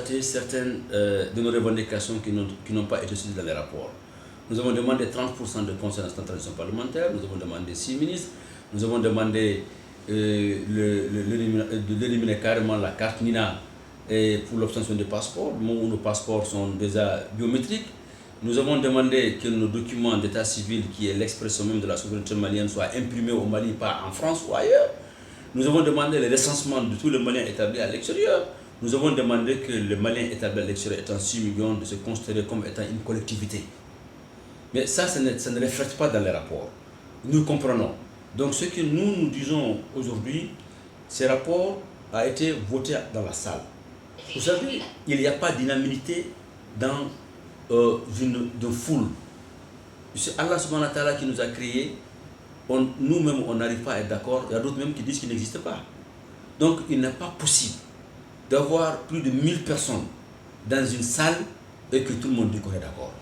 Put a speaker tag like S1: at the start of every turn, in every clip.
S1: constaté certaines de nos revendications qui n'ont pas été suivies dans les rapports. Nous avons demandé 30% de conseils en transition parlementaire, nous avons demandé 6 ministres, nous avons demandé d'éliminer carrément la carte NINA pour l'obtention des passeports, au moment où nos passeports sont déjà biométriques. Nous avons demandé que nos documents d'état civil, qui est l'expression même de la souveraineté malienne, soient imprimés au Mali, pas en France ou ailleurs. Nous avons demandé le recensement de tous les Maliens établis à l'extérieur. Nous avons demandé que les Maliens établis à l'extérieur étant 6 millions de se considérer comme étant une collectivité. Mais ça ne reflète pas dans les rapports. Nous comprenons. Donc ce que nous disons aujourd'hui, ce rapport a été voté dans la salle. Vous savez, il n'y a pas d'unanimité dans une foule. C'est Allah subhanahu wa ta'ala qui nous a créés. Nous-mêmes, on n'arrive pas à être d'accord. Il y a d'autres même qui disent qu'il n'existe pas. Donc il n'est pas possible d'avoir plus de 1000 personnes dans une salle et que tout le monde dit qu'on est d'accord.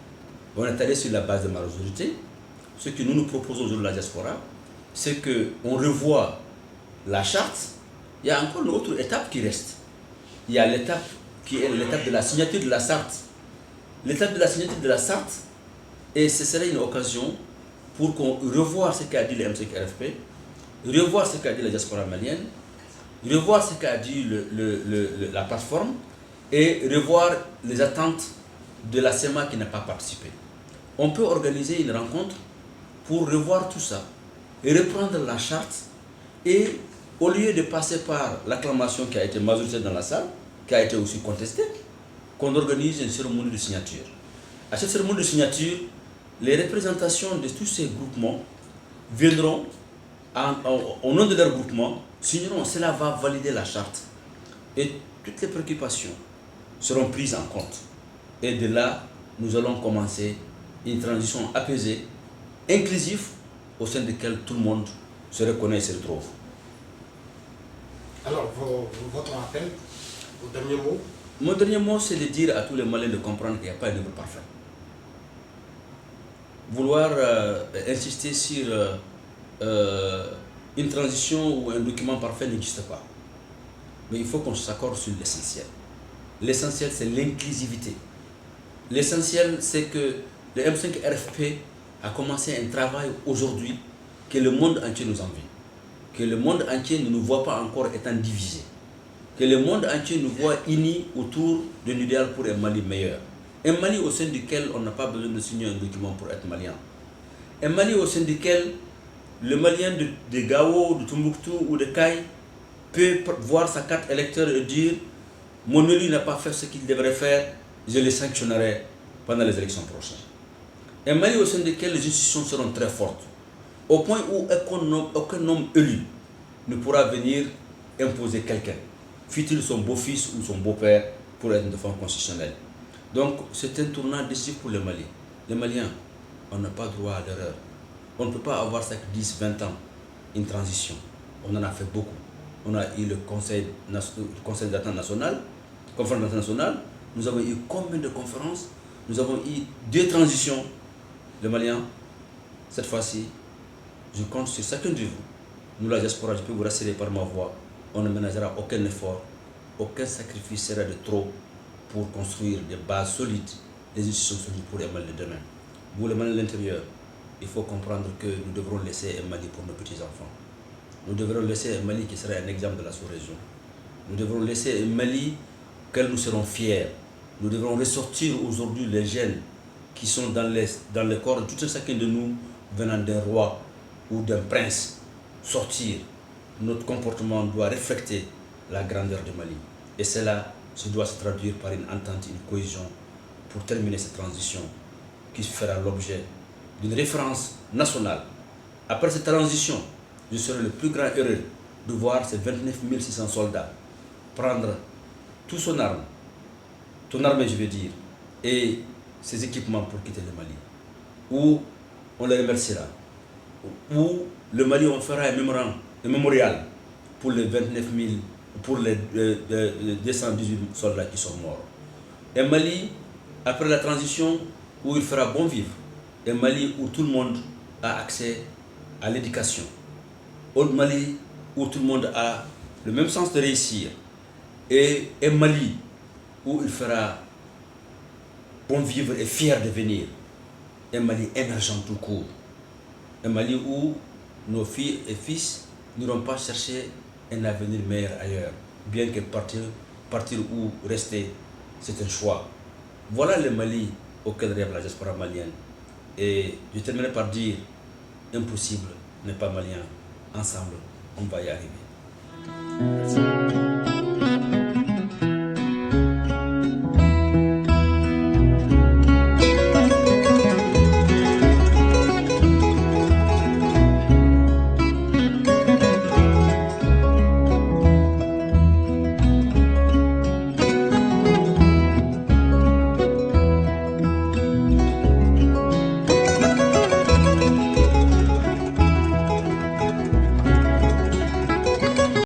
S1: On est allé sur la base de ma majorité. Ce que nous proposons aujourd'hui de la diaspora, c'est qu'on revoie la charte. Il y a encore une autre étape qui reste. Il y a l'étape qui est l'étape de la signature de la charte. L'étape de la signature de la charte, et ce serait une occasion pour qu'on revoie ce qu'a dit le M5RFP, revoir ce qu'a dit la diaspora malienne, revoir ce qu'a dit la plateforme et revoir les attentes de la CEMA qui n'a pas participé. On peut organiser une rencontre pour revoir tout ça et reprendre la charte et au lieu de passer par l'acclamation qui a été majoritaire dans la salle, qui a été aussi contestée, qu'on organise une cérémonie de signature. À cette cérémonie de signature, les représentations de tous ces groupements viendront au nom de leur groupement, signeront, cela va valider la charte. Et toutes les préoccupations seront prises en compte. Et de là, nous allons commencer une transition apaisée, inclusive, au sein de laquelle tout le monde se reconnaît et se retrouve.
S2: Alors, votre appel, au dernier mot?
S1: Mon dernier mot, c'est de dire à tous les Maliens de comprendre qu'il n'y a pas de livre parfait. Vouloir insister sur une transition ou un document parfait n'existe pas. Mais il faut qu'on s'accorde sur l'essentiel. L'essentiel, c'est l'inclusivité. L'essentiel, c'est que le M5RFP a commencé un travail aujourd'hui que le monde entier nous envie. Que le monde entier ne nous voit pas encore étant divisé. Que le monde entier nous voit unis autour d'un idéal pour un Mali meilleur. Un Mali au sein duquel on n'a pas besoin de signer un document pour être malien. Un Mali au sein duquel le Malien de Gao, de Tombouctou ou de Caille peut voir sa carte électeur et dire « Mon élu n'a pas fait ce qu'il devrait faire, je le sanctionnerai pendant les élections prochaines. » Un Mali au sein duquel les institutions seront très fortes, au point où aucun homme élu ne pourra venir imposer quelqu'un, fût-il son beau-fils ou son beau-père, pour être une défense constitutionnelle. Donc c'est un tournant décisif pour les Mali. Les Maliens, on n'a pas droit à l'erreur. On ne peut pas avoir 5, 10, 20 ans une transition. On en a fait beaucoup. On a eu le Conseil d'attente national, conférence nationale. Nous avons eu combien de conférences? Nous avons eu 2 transitions. Les Maliens, cette fois-ci, je compte sur chacun de vous. Nous, la diaspora, je peux vous rassurer par ma voix, on ne ménagera aucun effort, aucun sacrifice sera de trop pour construire des bases solides, des institutions solides pour les Mali de demain. Vous, les Mali de l'intérieur, il faut comprendre que nous devrons laisser un Mali pour nos petits-enfants. Nous devrons laisser un Mali qui sera un exemple de la sous-région. Nous devrons laisser un Mali auquel nous serons fiers. Nous devrons ressortir aujourd'hui les gènes qui sont dans le corps de tout un chacun de nous, venant d'un roi ou d'un prince. Sortir. Notre comportement doit refléter la grandeur du Mali. Et cela doit se traduire par une entente, une cohésion pour terminer cette transition qui fera l'objet d'une référence nationale. Après cette transition, je serai le plus grand heureux de voir ces 29 600 soldats prendre tout son arme je veux dire, et ses équipements pour quitter le Mali. Ou on les remerciera. Ou le Mali, on fera un mémorial pour les 29 000, pour les 218 soldats qui sont morts. Un Mali, après la transition, où il fera bon vivre. Un Mali où tout le monde a accès à l'éducation. Un Mali où tout le monde a le même sens de réussir. Et un Mali où il fera bon vivre et fier de venir. Un Mali émergent tout court. Un Mali où nos filles et fils n'iront pas chercher un avenir meilleur ailleurs, bien que partir ou rester, c'est un choix. Voilà le Mali auquel rêve la diaspora malienne. Et je terminerai par dire, impossible n'est pas malien. Ensemble, on va y arriver.
S2: Merci.